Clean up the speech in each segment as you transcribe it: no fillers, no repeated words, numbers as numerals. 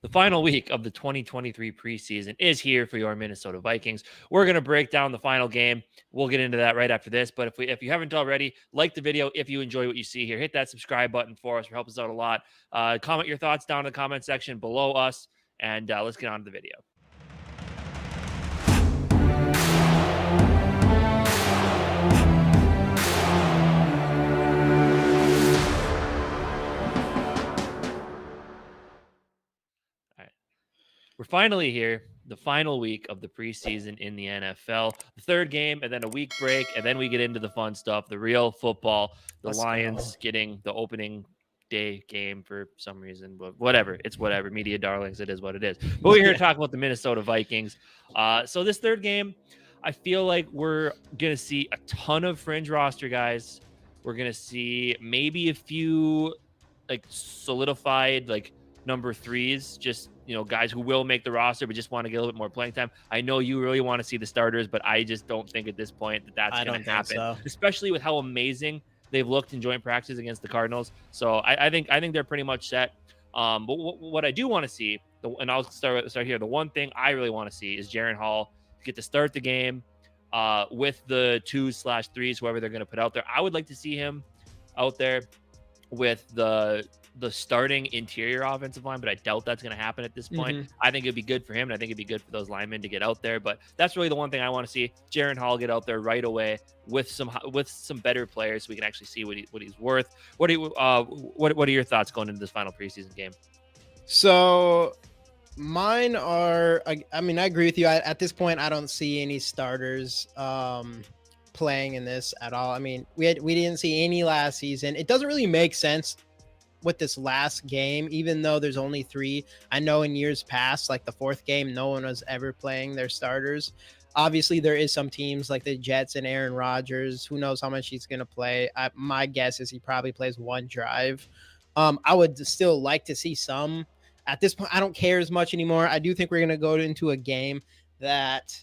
The final week of the 2023 preseason is here for your Minnesota Vikings. We're going to break down the final game. We'll get into that right after this. But if you haven't already, like the video if you enjoy what you see here. Hit that subscribe button for us. It helps us out a lot. Comment your thoughts down in the comment section below us, and let's get on to the video. We're finally here, the final week of the preseason in the NFL. The third game, and then a week break, and then we get into the fun stuff, the real football, the Lions getting the opening day game for some reason, but whatever. It's whatever. Media darlings, it is what it is. But we're here to talk about the Minnesota Vikings. So this third game, I feel like we're going to see a ton of fringe roster guys. We're going to see maybe a few like solidified like number threes, just guys who will make the roster but just want to get a little bit more playing time. I know you really want to see the starters, but I just don't think at this point that's going to happen, especially with how amazing they've looked in joint practices against the Cardinals. So I think they're pretty much set. But what I do want to see, and I'll start here. The one thing I really want to see is Jaren Hall get to start the game with the 2/3s, whoever they're going to put out there. I would like to see him out there with the starting interior offensive line, but I doubt that's going to happen at this point. I think it'd be good for him, and I think it'd be good for those linemen to get out there. But that's really the one thing I want to see: Jaren Hall get out there right away with some better players, so we can actually see what he's worth. What are your thoughts going into this final preseason game? So mine are, I mean, I agree with you. At this point, I don't see any starters playing in this at all. I mean, we didn't see any last season. It doesn't really make sense with this last game, even though there's only 3. I know in years past, like the 4th game, no one was ever playing their starters. Obviously, there is some teams like the Jets and Aaron Rodgers. Who knows how much he's going to play? My guess is he probably plays one drive. I would still like to see some. At this point, I don't care as much anymore. I do think we're going to go into a game that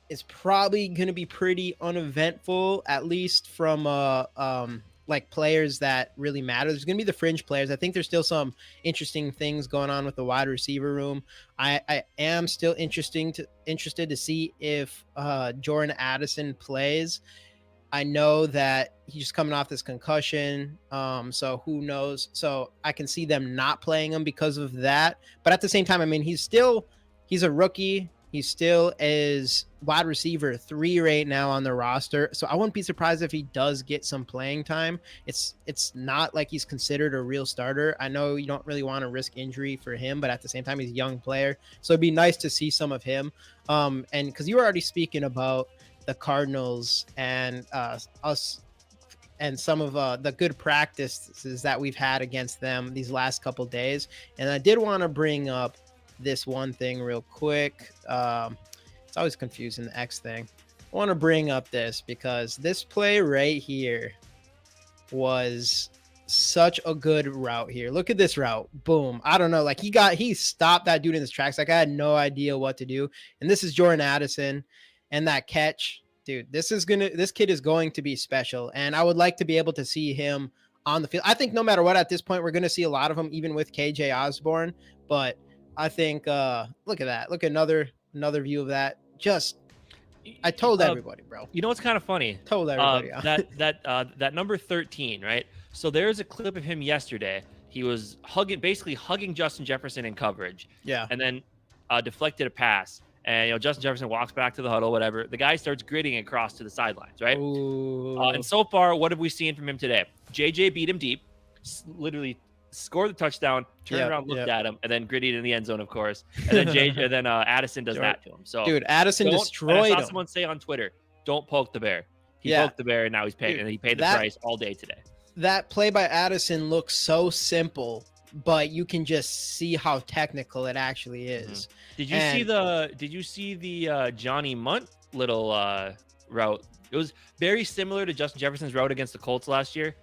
is probably going to be pretty uneventful, at least from like players that really matter. There's going to be the fringe players. I think there's still some interesting things going on with the wide receiver room. I am still interested to see if Jordan Addison plays. I know that he's just coming off this concussion, so who knows? So I can see them not playing him because of that. But at the same time, I mean, he's a rookie. He still is wide receiver 3 right now on the roster. So I wouldn't be surprised if he does get some playing time. It's not like he's considered a real starter. I know you don't really want to risk injury for him, but at the same time, he's a young player. So it'd be nice to see some of him. And because you were already speaking about the Cardinals and us and some of the good practices that we've had against them these last couple days. And I did want to bring up this one thing real quick. It's always confusing, the X thing. I want to bring up this because this play right here was such a good route here. Look at this route. Boom. I don't know. Like he stopped that dude in his tracks. Like I had no idea what to do. And this is Jordan Addison and that catch, dude, this kid is going to be special. And I would like to be able to see him on the field. I think no matter what, at this point, we're going to see a lot of him, even with KJ Osborne. But I think, look at that. Look at another view of that. Just, I told everybody, bro. You know what's kind of funny? Told everybody. That number 13, right? So there's a clip of him yesterday. He was basically hugging Justin Jefferson in coverage. Yeah. And then deflected a pass. And Justin Jefferson walks back to the huddle, whatever. The guy starts gritting across to the sidelines, right? And so far, what have we seen from him today? JJ beat him deep, literally scored the touchdown, turned around, looked at him, and then grittied in the end zone, of course. And then Addison does that to him. So, dude, Addison destroyed him. I saw someone say on Twitter, "Don't poke the bear." He poked the bear, and now he's paying, and he paid the price all day today. That play by Addison looks so simple, but you can just see how technical it actually is. Did you see the Johnny Munt little route? It was very similar to Justin Jefferson's route against the Colts last year,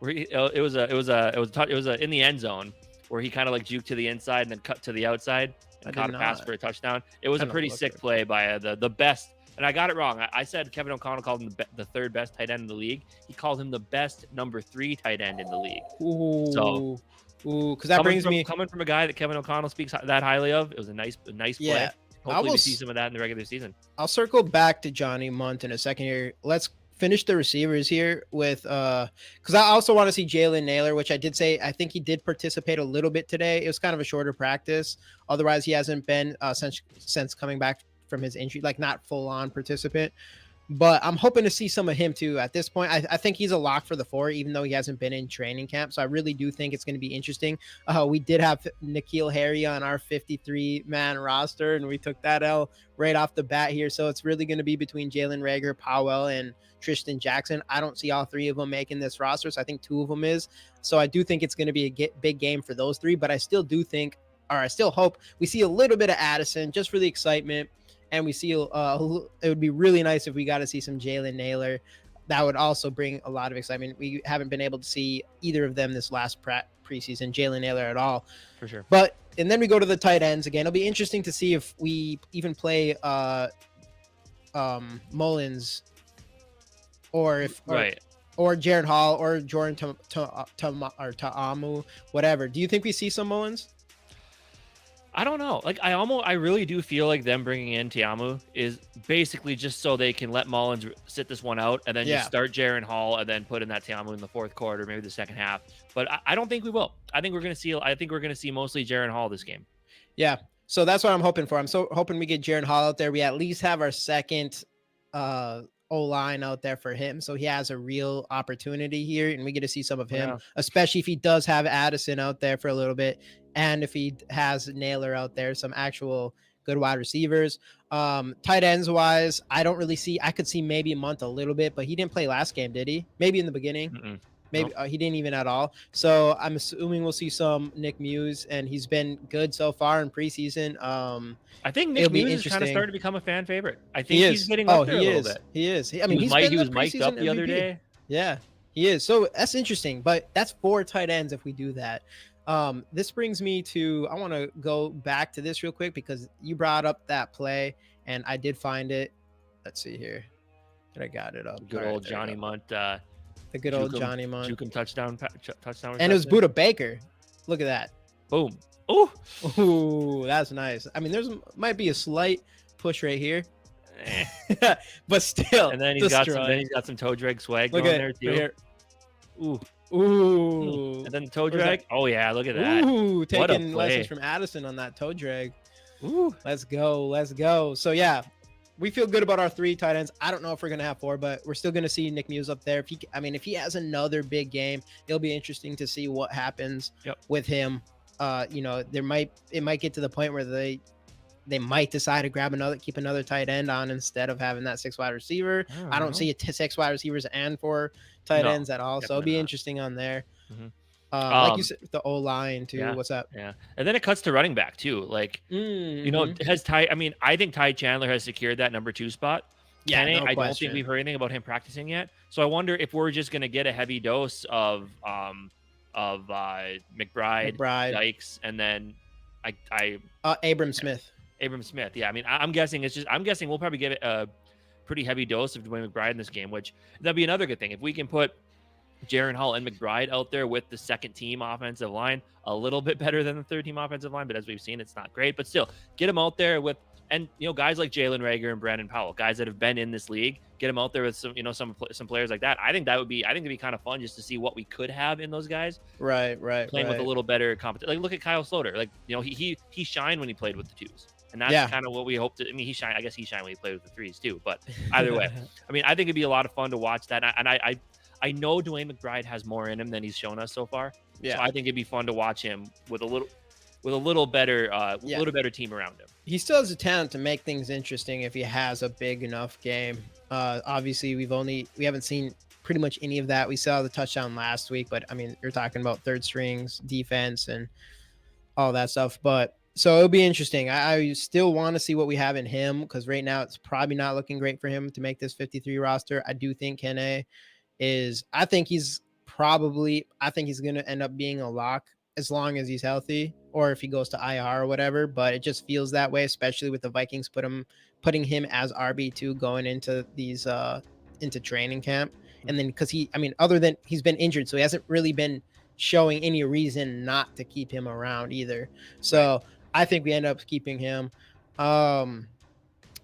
where it was in the end zone where he kind of like juked to the inside and then cut to the outside and caught a pass for a touchdown. It was a pretty sick play by the best. And I got it wrong. I said Kevin O'Connell called him the third best tight end in the league. He called him the best number 3 tight end in the league. Ooh. So Ooh, because that brings me. Coming from a guy that Kevin O'Connell speaks that highly of, it was a nice Yeah, play. Hopefully, we see some of that in the regular season. I'll circle back to Johnny Munt in a second here. Let's finish the receivers here with because I also want to see Jalen Naylor, which I did say I think he did participate a little bit today. It was kind of a shorter practice. Otherwise, he hasn't been since coming back from his injury, like not full on participant. But I'm hoping to see some of him too. At this point, I think he's a lock for the 4, even though he hasn't been in training camp. So I really do think it's going to be interesting. We did have N'Keal Harry on our 53-man roster, and we took that L right off the bat here. So it's really going to be between Jalen Reagor, Powell, and Tristan Jackson. I don't see all 3 of them making this roster, so I think 2 of them is. So I do think it's going to be a big game for those 3, but I still do think, or I still hope we see a little bit of Addison just for the excitement. And we see it would be really nice if we got to see some Jalen Naylor. That would also bring a lot of excitement. We haven't been able to see either of them this last preseason, Jalen Naylor at all. For sure. But, and then we go to the tight ends again. It'll be interesting to see if we even play Mullins or if, right. Or Jaron Hall or Jordan Ta'amu, whatever. Do you think we see some Mullins? I don't know. Like I really do feel like them bringing in Tiamu is basically just so they can let Mullins sit this one out and then just start Jaron Hall and then put in that Tiamu in the fourth quarter, maybe the second half. But I don't think we will. I think we're gonna see mostly Jaron Hall this game. Yeah. So that's what I'm hoping for. I'm so hoping we get Jaron Hall out there. We at least have our second O-line out there for him, so he has a real opportunity here, and we get to see some of him, especially if he does have Addison out there for a little bit, and if he has Naylor out there, some actual good wide receivers. Tight ends wise, I don't really see. I could see maybe Munt a little bit, but he didn't play last game, did he? Maybe in the beginning. Mm-mm. Maybe nope. He didn't even at all. So I'm assuming we'll see some Nick Muse, and he's been good so far in preseason. I think Nick Muse is kind of starting to become a fan favorite. I think he's getting up there a little bit. He is. I mean, he was mic'd up the other day. Yeah, he is. So that's interesting. But that's 4 tight ends if we do that. This brings me to, I want to go back to this real quick because you brought up that play, and I did find it. Let's see here. I got it up. Good old Johnny Munt. The good old Johnny Munt. Juke touchdown. And it was Buda Baker. Look at that. Boom. Oh, that's nice. I mean, might be a slight push right here, but still. And then he's got some toe drag swag going there too. Right Ooh. And then the toe drag. Oh yeah, look at that. Ooh, taking lessons from Addison on that toe drag. Ooh. Let's go. So yeah, we feel good about our 3 tight ends. I don't know if we're gonna have 4, but we're still gonna see Nick Muse up there. If he has another big game, it'll be interesting to see what happens with him. It might get to the point where they might decide to keep another tight end on instead of having that 6 wide receiver. I don't see 6 wide receivers and 4 tight ends at all. So it'll be interesting on there. Mm-hmm. Like you said, the O-line too. Yeah, what's up? Yeah. And then it cuts to running back too. Like, I think Ty Chandler has secured that number 2 spot. Yeah, I don't think we've heard anything about him practicing yet. So I wonder if we're just going to get a heavy dose of McBride, Vikes, and then Abram Smith. Yeah. I mean, I'm guessing we'll probably get a pretty heavy dose of Dwayne McBride in this game, which that'd be another good thing. If we can put Jaron Hall and McBride out there with the second team offensive line, a little bit better than the third team offensive line, but as we've seen, it's not great, but still get them out there with, and guys like Jalen Reagor and Brandon Powell, guys that have been in this league, get them out there with some players like that. I think it'd be kind of fun just to see what we could have in those guys. Right. Playing with a little better competition. Like look at Kyle Sloter. Like, he shined when he played with the 2s. And that's kind of what we hope to. I mean, he shined when he played with the 3s too. But either way, I mean, I think it'd be a lot of fun to watch that. And I know Dwayne McBride has more in him than he's shown us so far. Yeah. So I think it'd be fun to watch him with a little better team around him. He still has a talent to make things interesting if he has a big enough game. Obviously, we haven't seen pretty much any of that. We saw the touchdown last week, but I mean, you're talking about third strings defense and all that stuff. But so it'll be interesting. I still want to see what we have in him because right now it's probably not looking great for him to make this 53 roster. I do think Kene I think he's going to end up being a lock as long as he's healthy or if he goes to IR or whatever, but it just feels that way, especially with the Vikings putting him as RB2 going into into training camp. And then other than he's been injured, so he hasn't really been showing any reason not to keep him around either. So I think we end up keeping him.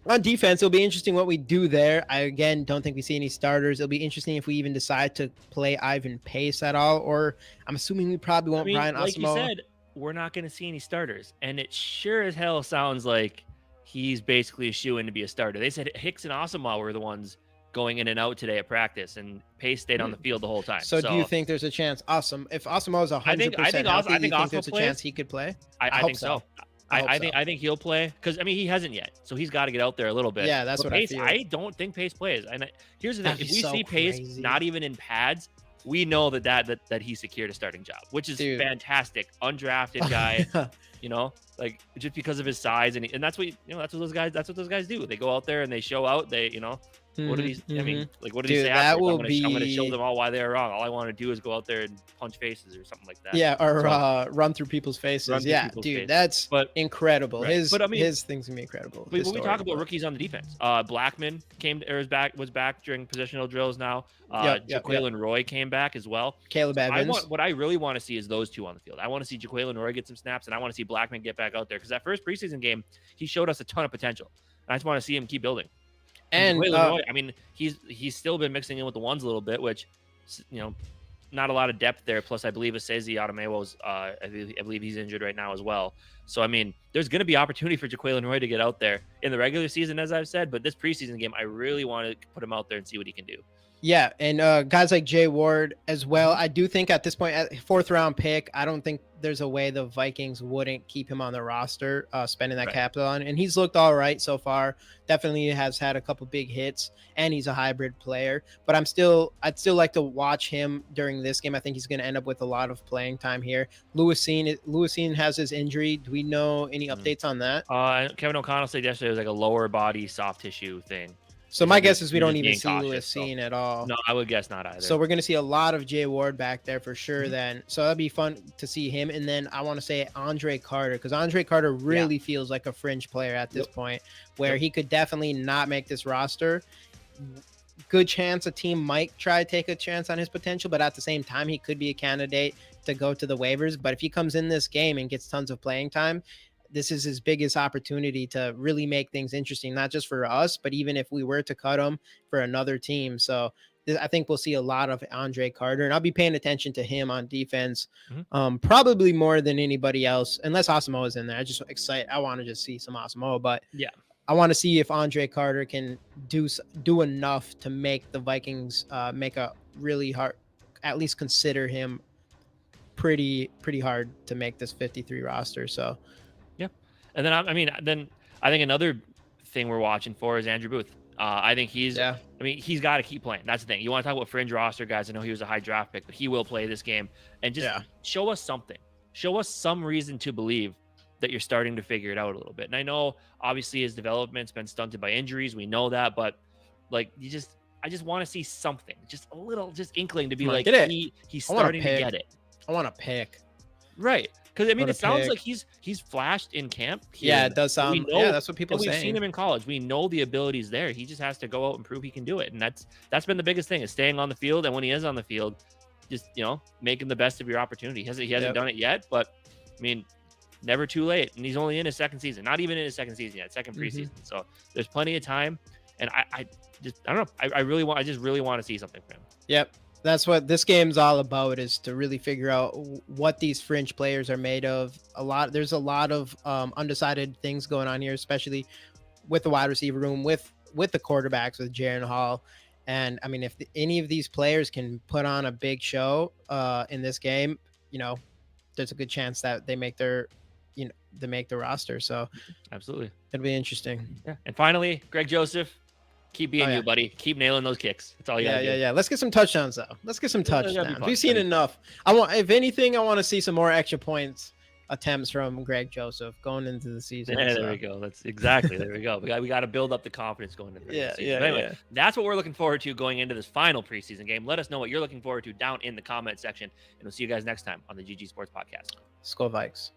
On defense, it'll be interesting what we do there. I again don't think we see any starters. It'll be interesting if we even decide to play Ivan Pace at all, or I'm assuming we probably I won't mean, Brian like you Asamoah. said, we're not going to see any starters, and it sure as hell sounds like he's basically a shoe-in to be a starter. They said Hicks and Asamoah were the ones going in and out today at practice, and Pace stayed on the field the whole time. So do you think there's a chance? Awesome. If Asamoah is 100% healthy, you think there's a chance he could play? I think so. I think he'll play because I mean he hasn't yet, so he's got to get out there a little bit. Yeah, that's but what Pace, I feel. I don't think Pace plays. And here's the thing: if we see Pace crazy. not even in pads, we know that he secured a starting job, which is fantastic. Undrafted guy, you know, like just because of his size and that's what that's what those guys do. They go out there and they show out. They what did he? I mean, like, what did he say? That afterwards? will I'm going to show them all why they are wrong. All I want to do is go out there and punch faces or something like that. Yeah, or run through people's faces. That's incredible. Right. His things can be incredible. When we talk about rookies on the defense, Blackman was back during positional drills. Now, Jaquelin Roy came back as well. Caleb Evans. What I really want to see is those two on the field. I want to see Jaquelin Roy get some snaps, and I want to see Blackman get back out there because that first preseason game he showed us a ton of potential. I just want to see him keep building. And Roy, I mean, he's still been mixing in with the ones a little bit, which, not a lot of depth there. Plus, I believe Asezi Adamayo's, I believe he's injured right now as well. So, I mean, there's going to be opportunity for Jaquelin Roy to get out there in the regular season, as I've said. But this preseason game, I really want to put him out there and see what he can do. Yeah, and guys like Jay Ward as well. I do think at this point, at fourth round pick, I don't think there's a way the Vikings wouldn't keep him on the roster, spending that capital on. And he's looked all right so far. Definitely has had a couple big hits, and he's a hybrid player. But I'd still like to watch him during this game. I think he's going to end up with a lot of playing time here. Lewisine has his injury. Do we know any updates on that? Kevin O'Connell said yesterday it was like a lower body soft tissue thing. So my guess is we don't even see Lewisine at all. No, I would guess not either. So we're going to see a lot of Jay Ward back there for sure then. So that'd be fun to see him. And then I want to say Andre Carter, because Andre Carter really feels like a fringe player at this point where he could definitely not make this roster. Good chance a team might try to take a chance on his potential, but at the same time, he could be a candidate to go to the waivers. But if he comes in this game and gets tons of playing time, this is his biggest opportunity to really make things interesting, not just for us, but even if we were to cut him for another team. So I think we'll see a lot of Andre Carter, and I'll be paying attention to him on defense, probably more than anybody else, unless Asamoah is in there. I want to just see some Asamoah, but I want to see if Andre Carter can do enough to make the Vikings make a really hard, at least consider him pretty hard to make this 53 roster. So. And then, I think another thing we're watching for is Andrew Booth. I think he's got to keep playing. That's the thing. You want to talk about fringe roster guys. I know he was a high draft pick, but he will play this game and just show us something. Show us some reason to believe that you're starting to figure it out a little bit. And I know obviously his development's been stunted by injuries. We know that, but like I just want to see something, just a little, just inkling to be like, he's starting to get it. I want to pick. Right. Because I mean, it sounds like he's flashed in camp. Yeah, it does sound. That's what people say. We've seen him in college. We know the ability's there. He just has to go out and prove he can do it, and that's been the biggest thing is staying on the field. And when he is on the field, just making the best of your opportunity. He hasn't done it yet, but I mean, never too late. And he's only in his second season, not even in his second season yet, second preseason. So there's plenty of time. And I don't know. I just really want to see something from him. Yep. That's what this game's all about, is to really figure out what these fringe players are made of. There's a lot of undecided things going on here, especially with the wide receiver room, with the quarterbacks, with Jaren Hall. And I mean, if any of these players can put on a big show in this game, there's a good chance that they make the roster. So absolutely, it'll be interesting. Yeah. And finally, Greg Joseph. Keep being you, buddy. Keep nailing those kicks. That's all you got to do. Yeah. Let's get some touchdowns, though. Let's get some touchdowns. We've seen enough. If anything, I want to see some more extra points attempts from Greg Joseph going into the season. Yeah, there we go. That's exactly. There we go. We got to build up the confidence going into the season. But anyway, that's what we're looking forward to going into this final preseason game. Let us know what you're looking forward to down in the comment section, and we'll see you guys next time on the GG Sports Podcast. Skol Vikes.